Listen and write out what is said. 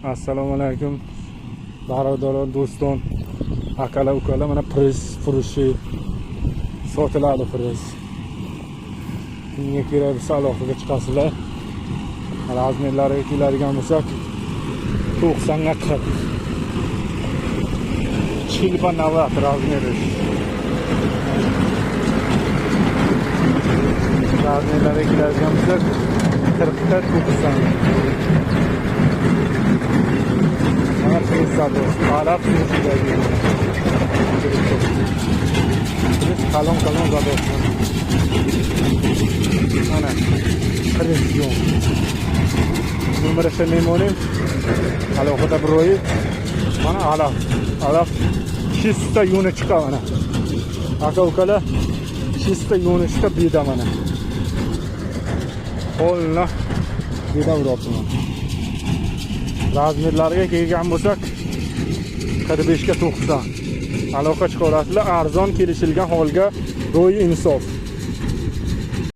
Assalomu alaykum barodarlar, do'stlar, akalar, ukalar. Mana priz furushi sotiladi. Priz kimga kerak bo'lsa aloqaga chiqasizlar. Razmerlariga keladigan bo'lsak 90 ga 40. Chilpa navat razmeri. Razmerlariga keladigan bo'lsak 40 ga 90. Mana priz zados, arab furushidagi. Kalon zados. Mana priz yo'q. Numarasini memorim. Alohida broyi. Mana alaf chista yuni chiqa mana. Aka ukalar chista yuni chiqa beda mana. Qo'lni beda uribman. Razmerlarga kelgan bo'lsak 45 ga 90. Aloqa chiqarasizlar, arzon kelishilgan holga ro'y insof.